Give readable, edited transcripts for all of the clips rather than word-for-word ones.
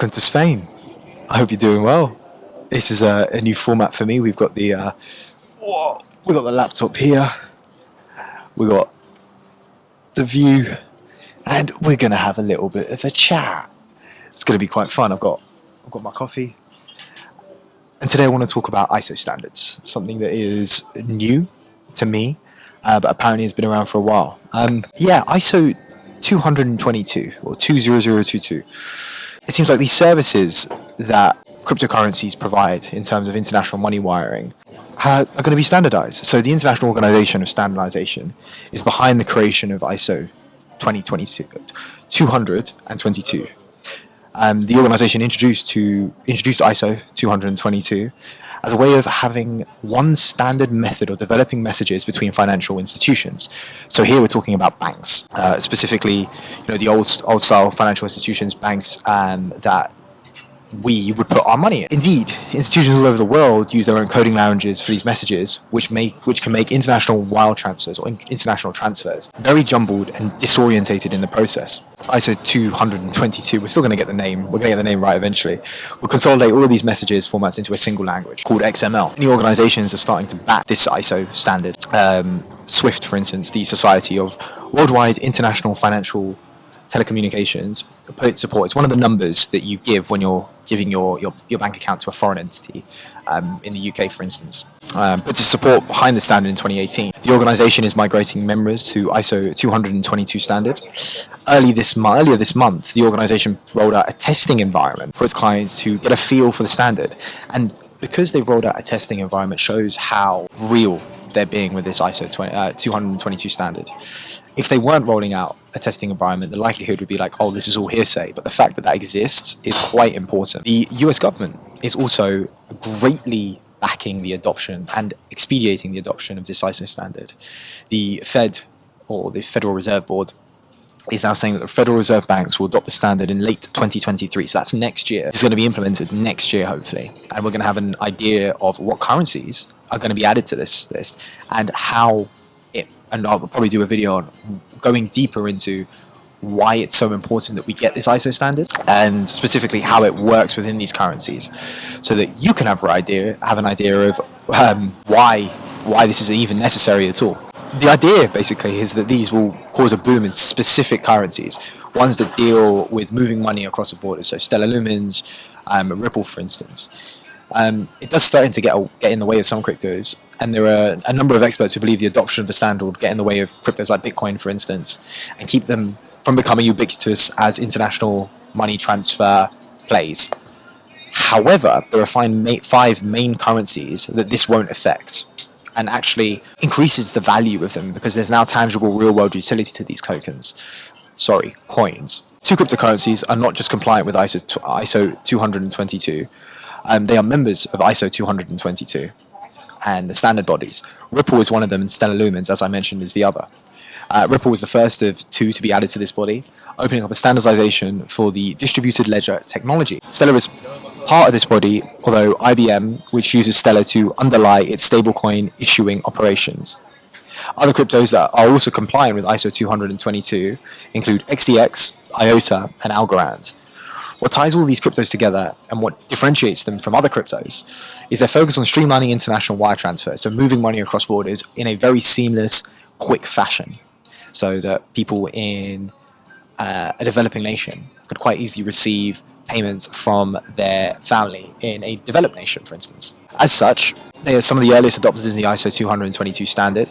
welcome to Spain. I hope you're doing well. This is a new format for me. We've got the laptop here. We got the view, and we're gonna have a little bit of a chat. It's gonna be quite fun. I've got my coffee, and today I want to talk about ISO standards, something that is new to me, but apparently has been around for a while. ISO 20020 or 20022. It seems like these services that cryptocurrencies provide in terms of international money wiring are going to be standardized. So the International Organization of Standardization is behind the creation of ISO 20022. The organization introduced ISO 20022 as a way of having one standard method of developing messages between financial institutions. So here we're talking about banks, specifically, the old style financial institutions, banks that we would put our money in. Indeed, institutions all over the world use their own coding languages for these messages, which can make international wire transfers or international transfers very jumbled and disorientated in the process. ISO 20022, we're still going to get the name. We're going to get the name right eventually. We'll consolidate all of these messages formats into a single language called XML. Many organizations are starting to back this ISO standard. SWIFT, for instance, the Society of Worldwide International Financial Telecommunications, put its support. It's one of the numbers that you give when you're giving your bank account to a foreign entity, in the UK, for instance. But to support behind the standard in 2018, the organisation is migrating members to ISO 20022 standard. Earlier this month, the organisation rolled out a testing environment for its clients to get a feel for the standard. And because they've rolled out a testing environment, shows how real they're being with this ISO 222 standard. If they weren't rolling out a testing environment, the likelihood would be like, oh, this is all hearsay. But the fact that exists is quite important. The US government is also greatly backing the adoption and expediting the adoption of this ISO standard. The Fed, or the Federal Reserve Board, is now saying that the Federal Reserve banks will adopt the standard in late 2023. So that's next year. It's going to be implemented next year, hopefully. And we're going to have an idea of what currencies are going to be added to this list and how and I'll probably do a video on going deeper into why it's so important that we get this ISO standard and specifically how it works within these currencies, so that you can have an idea of why this is even necessary at all. The idea basically is that these will cause a boom in specific currencies, ones that deal with moving money across the border. So Stellar Lumens, Ripple, for instance. It does start to get in the way of some cryptos, and there are a number of experts who believe the adoption of the standard will get in the way of cryptos like Bitcoin, for instance, and keep them from becoming ubiquitous as international money transfer plays. However, there are five main currencies that this won't affect, and actually increases the value of them because there's now tangible real-world utility to these coins. Two cryptocurrencies are not just compliant with ISO 222. They are members of ISO 222 and the standard bodies. Ripple is one of them, and Stellar Lumens, as I mentioned, is the other. Ripple was the first of two to be added to this body, opening up a standardization for the distributed ledger technology. Stellar is part of this body, although IBM, which uses Stellar to underlie its stablecoin issuing operations. Other cryptos that are also compliant with ISO 222 include XDX, IOTA, and Algorand. What ties all these cryptos together and what differentiates them from other cryptos is their focus on streamlining international wire transfers, so moving money across borders in a very seamless, quick fashion, so that people in a developing nation could quite easily receive payments from their family in a developed nation, for instance. As such, they are some of the earliest adopters in the ISO 222 standard,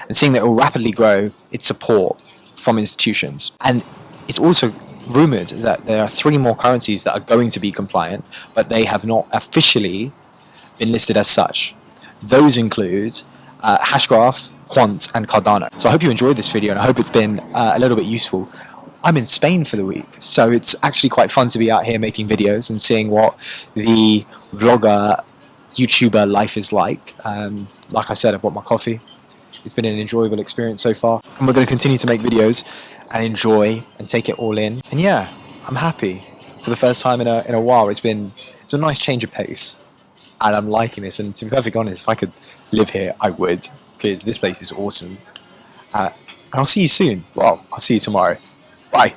and seeing that it will rapidly grow its support from institutions. And it's also rumored that there are 3 more currencies that are going to be compliant, but they have not officially been listed as such. Those include Hashgraph, Quant, and Cardano. So I hope you enjoyed this video, and I hope it's been a little bit useful. I'm in Spain for the week, so it's actually quite fun to be out here making videos and seeing what the vlogger, YouTuber life is like. Like I said, I've got my coffee. It's been an enjoyable experience so far, and we're going to continue to make videos and enjoy and take it all in. And yeah, I'm happy for the first time in a while. It's a nice change of pace, and I'm liking this. And to be perfectly honest, if I could live here, I would, because this place is awesome. And I'll see you soon. Well, I'll see you tomorrow. Bye.